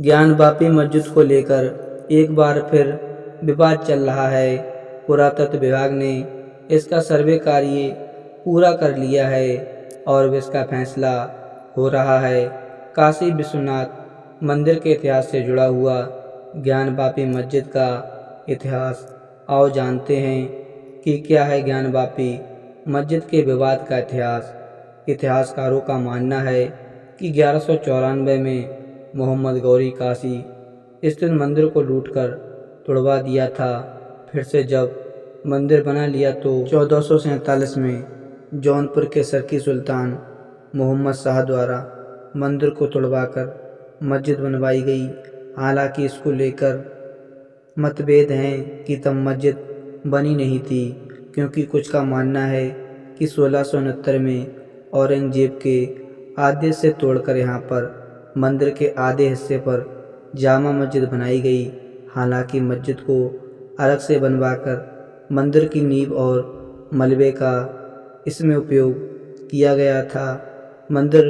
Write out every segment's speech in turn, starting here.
ज्ञानवापी मस्जिद को लेकर एक बार फिर विवाद चल रहा है। पुरातत्व विभाग ने इसका सर्वे कार्य पूरा कर लिया है और इसका फैसला हो रहा है। काशी विश्वनाथ मंदिर के इतिहास से जुड़ा हुआ ज्ञानवापी मस्जिद का इतिहास। आओ जानते हैं कि क्या है ज्ञानवापी मस्जिद के विवाद का इतिहास। इतिहासकारों का मानना है कि 1194 में मोहम्मद गौरी काशी स्थित मंदिर को लूटकर तुड़वा दिया था। फिर से जब मंदिर बना लिया तो 1447 में जौनपुर के सरकी सुल्तान मोहम्मद शाह द्वारा मंदिर को तुड़वाकर मस्जिद बनवाई गई। हालांकि इसको लेकर मतभेद हैं कि तब मस्जिद बनी नहीं थी, क्योंकि कुछ का मानना है कि 1669 में औरंगजेब के आदेश से तोड़कर यहाँ पर मंदिर के आधे हिस्से पर जामा मस्जिद बनाई गई। हालांकि मस्जिद को अलग से बनवाकर मंदिर की नींव और मलबे का इसमें उपयोग किया गया था। मंदिर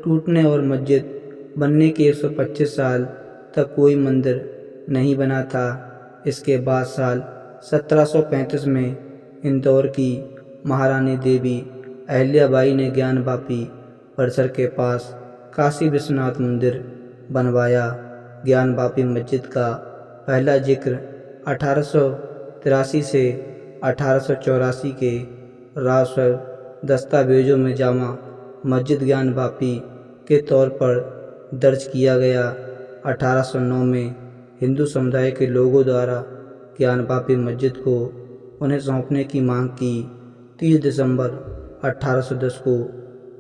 टूटने और मस्जिद बनने के 125 साल तक कोई मंदिर नहीं बना था। इसके बाद साल 1735 में इंदौर की महारानी देवी अहिल्याबाई ने ज्ञानवापी परिसर के पास काशी विश्वनाथ मंदिर बनवाया। ज्ञानवापी मस्जिद का पहला जिक्र 1883 से 1884 के राजस्व दस्तावेजों में जामा मस्जिद ज्ञानवापी के तौर पर दर्ज किया गया। 1809 में हिंदू समुदाय के लोगों द्वारा ज्ञानवापी मस्जिद को उन्हें सौंपने की मांग की। 30 दिसंबर 1810 को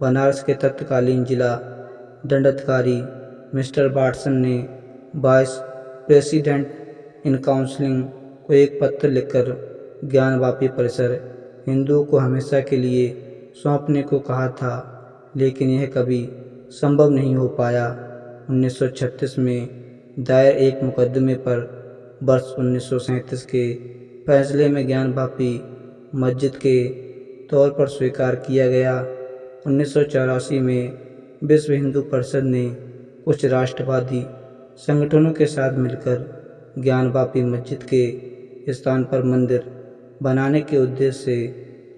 बनारस के तत्कालीन जिला दंडाधिकारी मिस्टर वाटसन ने वाइस प्रेसिडेंट इन काउंसिलिंग को एक पत्र लिखकर ज्ञानवापी परिसर हिंदुओं को हमेशा के लिए सौंपने को कहा था, लेकिन यह कभी संभव नहीं हो पाया। 1936 में दायर एक मुकदमे पर वर्ष 1937 के फैसले में ज्ञानवापी मस्जिद के तौर पर स्वीकार किया गया। 1984 में विश्व हिंदू परिषद ने कुछ राष्ट्रवादी संगठनों के साथ मिलकर ज्ञानवापी मस्जिद के स्थान पर मंदिर बनाने के उद्देश्य से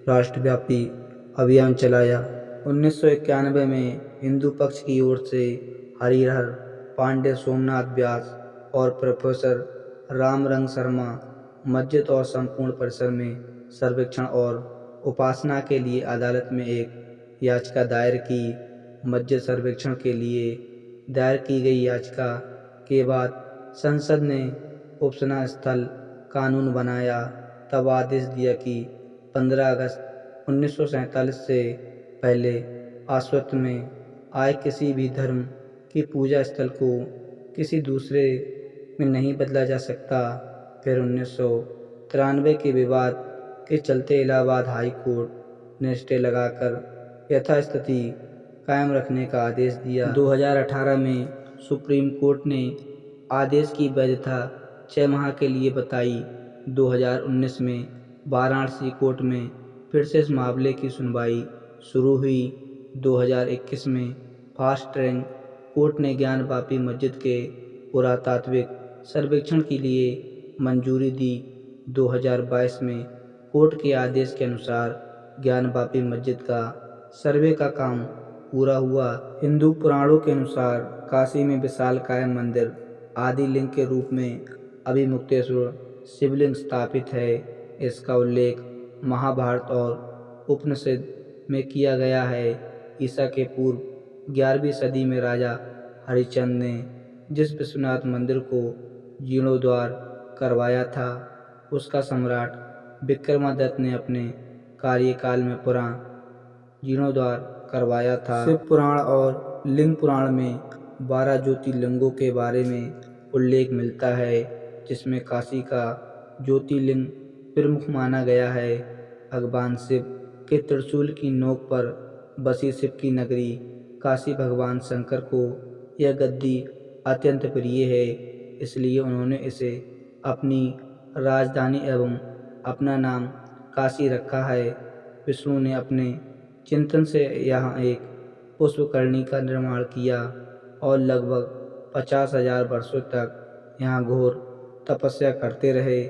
राष्ट्रव्यापी अभियान चलाया। 1991 में हिंदू पक्ष की ओर से हरिहर पांडे, सोमनाथ व्यास और प्रोफेसर रामरंग शर्मा मस्जिद और संपूर्ण परिसर में सर्वेक्षण और उपासना के लिए अदालत में एक याचिका दायर की। मस्जिद सर्वेक्षण के लिए दायर की गई याचिका के बाद संसद ने उपासना स्थल कानून बनाया। तब आदेश दिया कि 15 अगस्त 1947 से पहले अस्तित्व में आए किसी भी धर्म की पूजा स्थल को किसी दूसरे में नहीं बदला जा सकता। फिर 1993 के विवाद के चलते इलाहाबाद हाई कोर्ट ने स्टे लगाकर यथास्थिति कायम रखने का आदेश दिया। 2018 में सुप्रीम कोर्ट ने आदेश की वैधता 6 माह के लिए बताई। 2019 में वाराणसी कोर्ट में फिर से इस मामले की सुनवाई शुरू हुई। 2021 में फास्ट ट्रैक कोर्ट ने ज्ञानवापी मस्जिद के पुरातात्विक सर्वेक्षण के लिए मंजूरी दी। 2022 में कोर्ट के आदेश के अनुसार ज्ञानवापी मस्जिद का सर्वे का काम पूरा हुआ। हिंदू पुराणों के अनुसार काशी में विशालकाय मंदिर आदि लिंग के रूप में अभिमुक्तेश्वर शिवलिंग स्थापित है। इसका उल्लेख महाभारत और उपनिषद में किया गया है। ईसा के पूर्व 11वीं सदी में राजा हरिश्चंद्र ने जिस विश्वनाथ मंदिर को जीर्णोद्धार करवाया था, उसका सम्राट विक्रमादित्य ने अपने कार्यकाल में जीर्णोद्धार करवाया था। शिव पुराण और लिंग पुराण में 12 ज्योतिर्लिंगों के बारे में उल्लेख मिलता है, जिसमें काशी का ज्योतिर्लिंग प्रमुख माना गया है। भगवान शिव के त्रिशूल की नोक पर बसी शिव की नगरी काशी भगवान शंकर को यह गद्दी अत्यंत प्रिय है, इसलिए उन्होंने इसे अपनी राजधानी एवं अपना नाम काशी रखा है। विष्णु ने अपने चिंतन से यहाँ एक पुष्पकरणी का निर्माण किया और लगभग 50,000 वर्षों तक यहाँ घोर तपस्या करते रहे।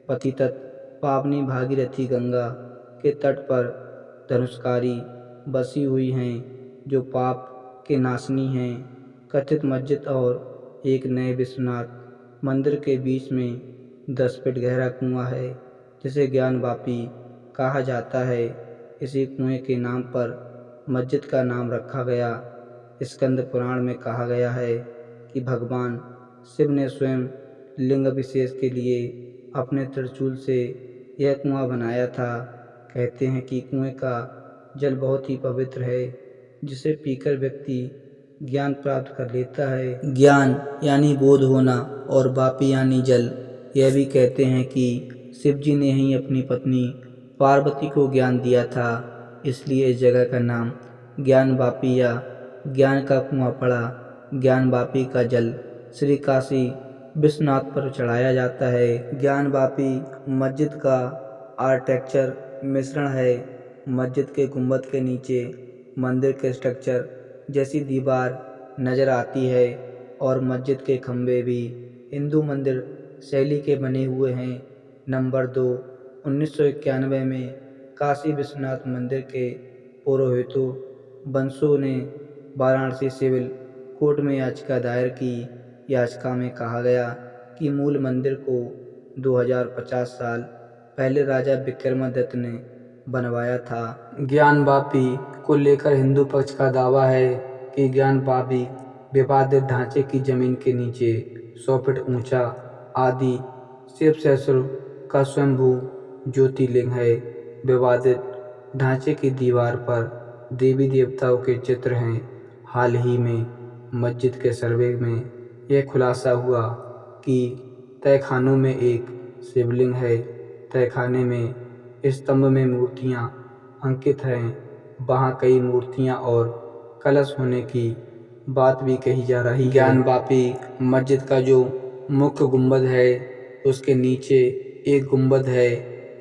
पतितत पावनी भागीरथी गंगा के तट पर धनुष्कारी बसी हुई हैं, जो पाप के नाशनी हैं। कथित मस्जिद और एक नए विश्वनाथ मंदिर के बीच में 10 फीट गहरा कुआं है, जिसे ज्ञानवापी कहा जाता है। इसी कुएं के नाम पर मस्जिद का नाम रखा गया। स्कंद पुराण में कहा गया है कि भगवान शिव ने स्वयं लिंग विशेष के लिए अपने त्रिशूल से यह कुआं बनाया था। कहते हैं कि कुएं का जल बहुत ही पवित्र है, जिसे पीकर व्यक्ति ज्ञान प्राप्त कर लेता है। ज्ञान यानी बोध होना और वापी यानी जल। यह भी कहते हैं कि शिव जी ने ही अपनी पत्नी पार्वती को ज्ञान दिया था, इसलिए इस जगह का नाम ज्ञान वापी या ज्ञान का कुआं पड़ा। ज्ञान वापी का जल श्री काशी विश्वनाथ पर चढ़ाया जाता है। ज्ञान वापी मस्जिद का आर्किटेक्चर मिश्रण है। मस्जिद के गुंबद के नीचे मंदिर के स्ट्रक्चर जैसी दीवार नजर आती है और मस्जिद के खंभे भी हिंदू मंदिर शैली के बने हुए हैं। नंबर 2, 1991 में काशी विश्वनाथ मंदिर के पुरोहितों वंशों ने वाराणसी सिविल कोर्ट में याचिका दायर की। याचिका में कहा गया कि मूल मंदिर को 2050 साल पहले राजा विक्रमादित्य ने बनवाया था। ज्ञान वापी को लेकर हिंदू पक्ष का दावा है कि ज्ञान वापी विवादित ढांचे की जमीन के नीचे 100 फीट ऊंचा आदि शिव सहस्त्र का स्वयंभू ज्योतिर्लिंग है। विवादित ढांचे की दीवार पर देवी देवताओं के चित्र हैं। हाल ही में मस्जिद के सर्वे में यह खुलासा हुआ कि तहखानों में एक शिवलिंग है। तहखाने में स्तंभ में मूर्तियां अंकित हैं। वहां कई मूर्तियां और कलश होने की बात भी कही जा रही है। ज्ञान वापी मस्जिद का जो मुख्य गुंबद है, उसके नीचे एक गुंबद है।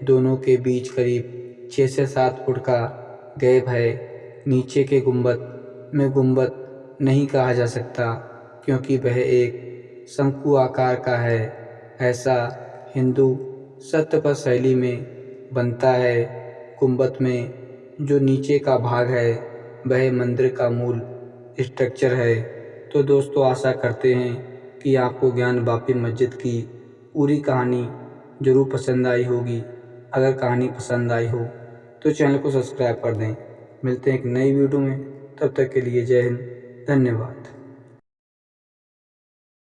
दोनों के बीच करीब 6 से 7 फुट का गैप है। नीचे के गुंबद में गुंबद नहीं कहा जा सकता, क्योंकि वह एक शंकु आकार का है। ऐसा हिंदू सत्यपथ शैली में बनता है। गुंबद में जो नीचे का भाग है, वह मंदिर का मूल स्ट्रक्चर है। तो दोस्तों, आशा करते हैं कि आपको ज्ञान वापी मस्जिद की पूरी कहानी ज़रूर पसंद आई होगी। अगर कहानी पसंद आई हो तो चैनल को सब्सक्राइब कर दें। मिलते हैं एक नई वीडियो में, तब तक के लिए जय हिंद, धन्यवाद।